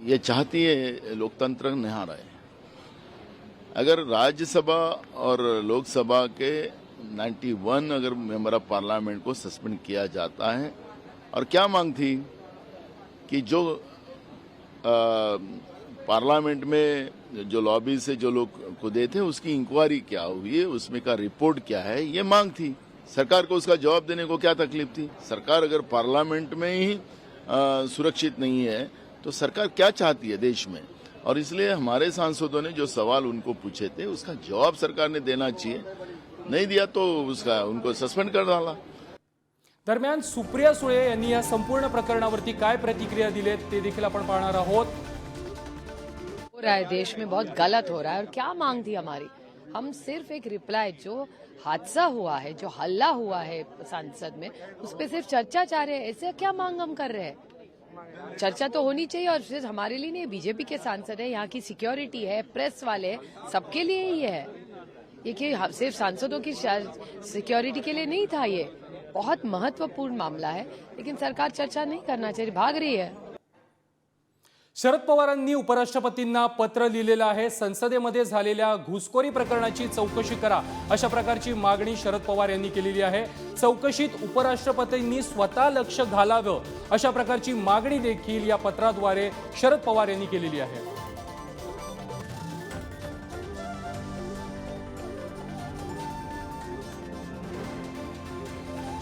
ये चाहती है लोकतंत्र नहीं रहे। अगर राज्यसभा और लोकसभा के 91 अगर मेंबर ऑफ पार्लियामेंट को सस्पेंड किया जाता है, और क्या मांग थी कि जो पार्लियामेंट में जो लॉबी से जो लोग कूदे थे उसकी इंक्वायरी क्या हुई है, उसमें का रिपोर्ट क्या है, ये मांग थी। सरकार को उसका जवाब देने को क्या तकलीफ थी? सरकार अगर पार्लियामेंट में ही सुरक्षित नहीं है तो सरकार क्या चाहती है देश में? और इसलिए हमारे सांसदों ने जो सवाल उनको पूछे थे उसका जवाब सरकार ने देना चाहिए, नहीं दिया तो उनको सस्पेंड कर डाला। दरम्यान सुप्रिया सुळे यांनी या संपूर्ण प्रकरणावरती काय प्रतिक्रिया दिलीत ते देखील आपण पाहणार आहोत। हो रहा है देश में बहुत गलत हो रहा है, और क्या मांग थी हमारी? हम सिर्फ एक रिप्लाई, जो हादसा हुआ है, जो हल्ला हुआ है संसद में, उस पर सिर्फ चर्चा चाह रहे हैं। ऐसे क्या मांग हम कर रहे हैं? चर्चा तो होनी चाहिए, और सिर्फ हमारे लिए नहीं, बीजेपी के सांसद है, यहाँ की सिक्योरिटी है, प्रेस वाले, सबके लिए ही है ये। कि सिर्फ सांसदों की सिक्योरिटी के लिए नहीं था, ये बहुत महत्वपूर्ण मामला है, लेकिन सरकार चर्चा नहीं करना चाहिए, भाग रही है। शरद पवारांनी उपराष्ट्रपतींना पत्र लिहिलेलं आहे। संसदेमध्ये झालेल्या घुसखोरी प्रकरणाची चौकशी करा, अशा प्रकारची मागणी शरद पवार यांनी केलेली आहे। चौकशीत उपराष्ट्रपतींनी स्वतः लक्ष घालावं, अशा प्रकारची मागणी देखील या पत्राद्वारे शरद पवार यांनी केलेली आहे।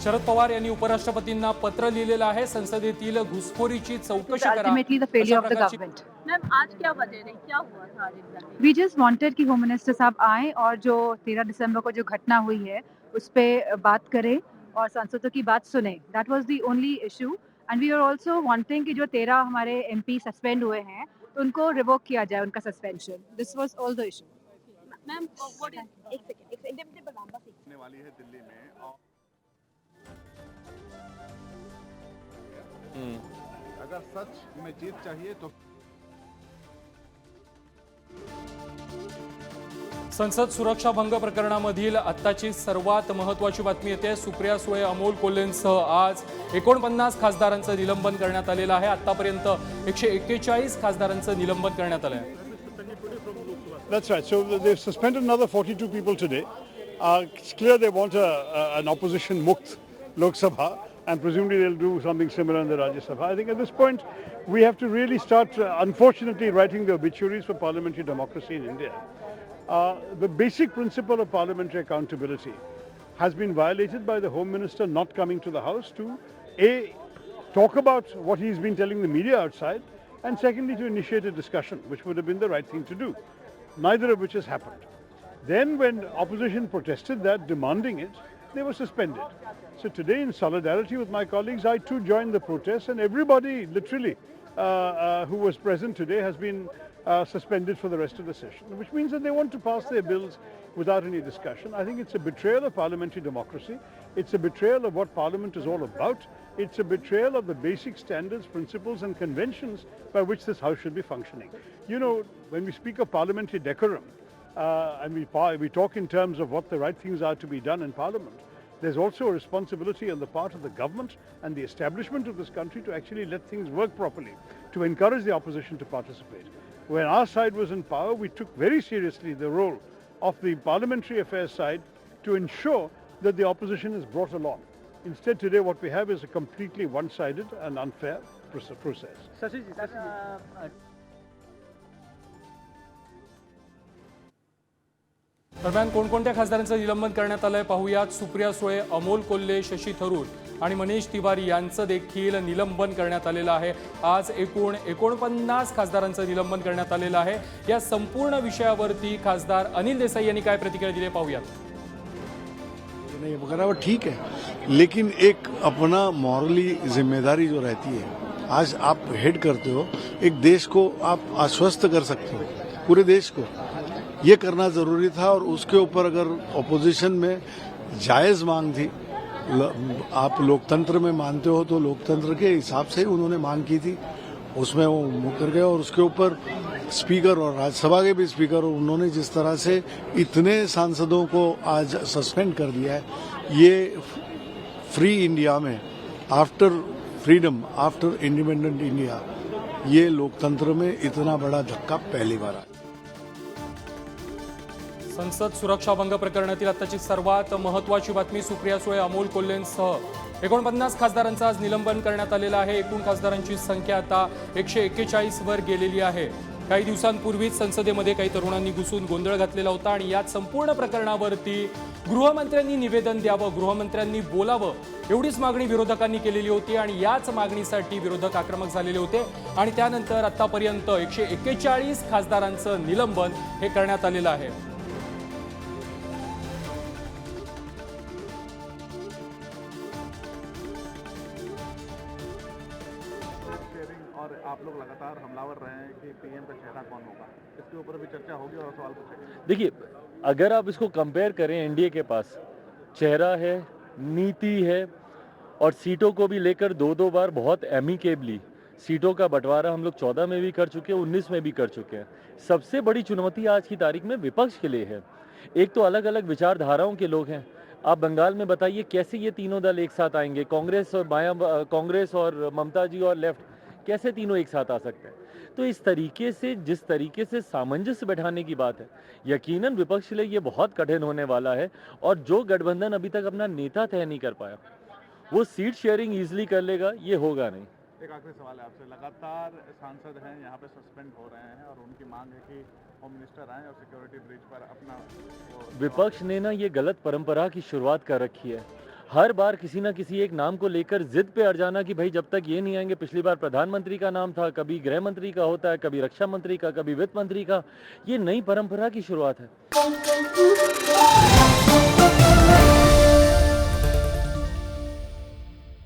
शरद पवार यांनी उपराष्ट्रपतींना पत्र लिहिलेलं आहे। संसदेतील घुसखोरीची चौकशी करा। Ultimately the failure of the government. Ma'am आज क्या वजह रही, क्या हुआ था आज एग्जैक्टली? We just wanted कि होम मिनिस्टर साहब आए और जो 13 दिसंबर को जो घटना हुई है उस पे बात करें और सांसदों की बात सुने। That was the only issue, and we were also wanting कि जो 13 हमारे MP सस्पेंड हुए हैं उनको रिवोक किया जाए उनका suspension. This was all the issue. Ma'am what is एक सेकंड बलाम्बा सीखने वाली है दिल्ली में। अगर सच में जीत चाहिए तो संसद सुरक्षा भंग प्रकरणामधील आत्ताची सर्वात महत्त्वाची बातमी येते। सुप्रिया सुळे, अमोल कोल्हेंसह आज 49 खासदारांचं निलंबन करण्यात आलेलं आहे। आतापर्यंत 141 खासदारांचं निलंबन करण्यात आलं आहे। That's right. So they've suspended another 42 people today. It's clear they want an opposition mukt Lok Sabha, and presumably they'll do something similar in the Rajya Sabha. I think at this point we have to really start, unfortunately, writing the obituaries for parliamentary democracy in India. The basic principle of parliamentary accountability has been violated by the Home Minister not coming to the House to talk about what he's been telling the media outside, and secondly to initiate a discussion, which would have been the right thing to do, neither of which has happened. Then when opposition protested that, demanding it, they were suspended. So today, in solidarity with my colleagues, I too joined the protest, and everybody literally who was present today has been suspended for the rest of the session, which means that they want to pass their bills without any discussion. I think it's a betrayal of parliamentary democracy. It's a betrayal of what Parliament is all about. It's a betrayal of the basic standards, principles and conventions by which this House should be functioning. You know, when we speak of parliamentary decorum, and we talk in terms of what the right things are to be done in Parliament, there's also a responsibility on the part of the government and the establishment of this country to actually let things work properly, to encourage the opposition to participate. When our side was in power, we took very seriously the role of the parliamentary affairs side to ensure that the opposition is brought along. Instead, today what we have is a completely one-sided and unfair process. दरम्यान कोणकोणत्या खासदारांचं निलंबन करण्यात आलंय पाहूयात। सुप्रिया सुळे, अमोल कोल्हे, शशी थरूर आणि मनीष तिवारी यांचं देखील निलंबन करण्यात आलेलं आहे। आज एकूण 49 खासदारांचं निलंबन करण्यात आलेलं आहे। या संपूर्ण विषयावरती खासदार अनिल देसाई यांनी काय प्रतिक्रिया दिली पाहूयात। नहीं वगैरह वो ठीक है, लेकिन एक अपना मॉरली जिम्मेदारी जो रहती है, आज आप हेड करते हो एक देश को, आप आश्वस्त कर सकते हो पूरे देश को, ये करना जरूरी था। और उसके ऊपर अगर ऑपोजिशन में जायज मांग थी, आप लोकतंत्र में मानते हो तो लोकतंत्र के हिसाब से उन्होंने मांग की थी, उसमें वो मुकर गए। और उसके ऊपर स्पीकर और राज्यसभा के भी स्पीकर, उन्होंने जिस तरह से इतने सांसदों को आज सस्पेंड कर दिया है, ये फ्री इंडिया में after freedom, after independent India, ये लोकतंत्र में इतना बड़ा धक्का पहली बार आया। संसद सुरक्षा भंग प्रकरणातील आताची सर्वात महत्त्वाची बातमी सुप्रिया सुळे, अमोल कोल्हेंसह 49 खासदारांचं आज निलंबन करण्यात आलेलं आहे। एकूण खासदारांची संख्या आता 141 वर गेलेली आहे। काही दिवसांपूर्वीच संसदेमध्ये काही तरुणांनी घुसून गोंधळ घातलेला होता आणि यात संपूर्ण प्रकरणावरती गृहमंत्र्यांनी निवेदन द्यावं, गृहमंत्र्यांनी बोलावं एवढीच मागणी विरोधकांनी केलेली होती आणि याच मागणीसाठी विरोधक आक्रमक झालेले होते आणि त्यानंतर आतापर्यंत 141 खासदारांचं निलंबन हे करण्यात आलेलं आहे। शेयरिंग और आप लोग लगातार हमलावर रहे हैं कि पीएम का चेहरा कौन होगा, इसके ऊपर भी चर्चा होगी और सवाल पूछेंगे। देखिए, अगर आप इसको कंपेयर करें, एनडीए के पास चेहरा है, नीति है और सीटों को भी लेकर दो बार बहुत एमिकेबली सीटों का बंटवारा हम लोग 14 में भी कर चुके हैं, 19 में भी कर चुके हैं। सबसे बड़ी चुनौती आज की तारीख में विपक्ष के लिए है। एक तो अलग अलग विचारधाराओं के लोग हैं। आप बंगाल में बताइए कैसे ये तीनों दल एक साथ आएंगे, कांग्रेस और ममता जी और लेफ्ट कैसे तीनों एक साथ आ सकते हैं। तो इस तरीके से, जिस तरीके से सामंजस्य बैठाने की बात है, यकीनन विपक्ष के लिए ये बहुत कठिन होने वाला है। और जो गठबंधन अभी तक अपना नेता तय नहीं कर पाया, वो सीट शेयरिंग इजीली कर लेगा, ये होगा नहीं। एक आखिरी सवाल है आपसे, लगातार सांसद हैं यहाँ पे सस्पेंड हो रहे हैं और उनकी मांग है कि होम मिनिस्टर आए और सिक्योरिटी ब्रिज पर अपना विपक्ष ने ना ये गलत परंपरा की शुरुआत कर रखी है। हर बार किसी ना किसी एक नाम को लेकर जिद पे अड़ जाना कि भाई जब तक ये नहीं आएंगे। पिछली बार प्रधानमंत्री का नाम था, कभी गृह मंत्री का होता है, कभी रक्षा मंत्री का, कभी वित्त मंत्री का। ये नई परंपरा की शुरुआत है।